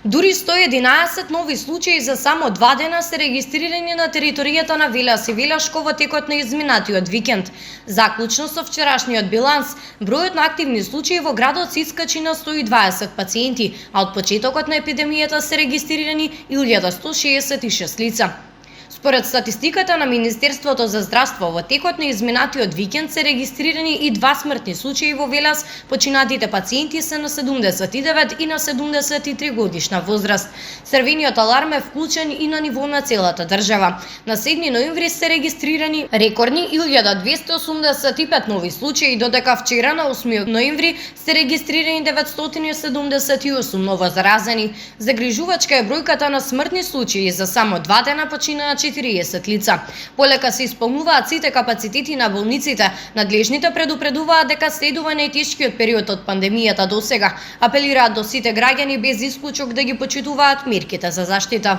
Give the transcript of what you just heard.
Дури 111 нови случаи за само 2 дена се регистрирани на територијата на Велес и Велешко во текот на изминатиот викенд. Заклучно со вчерашниот биланс, бројот на активни случаи во градот се искачи на 120 пациенти, а од почетокот на епидемијата се регистрирани 1166 лица. Според статистиката на Министерството за здравство, во текот на изминатиот викенд се регистрирани и 2 смртни случаи во Велес, починатите пациенти се на 79 и на 73 годишна возраст. Црвениот аларм е вклучен и на ниво на целата држава. На 7 ноември се регистрирани рекордни 1285 нови случаи, додека вчера на 8 ноември се регистрирани 978 ново заразени. Загрижувачка е бројката на смртни случаи, за само 2 дена починаа 40 лица. Полека се исполнуваат сите капацитети на болниците, надлежните предупредуваат дека следува најтешкиот период од пандемијата досега. Апелираат до сите граѓани без исклучок да ги почитуваат мерките за заштита.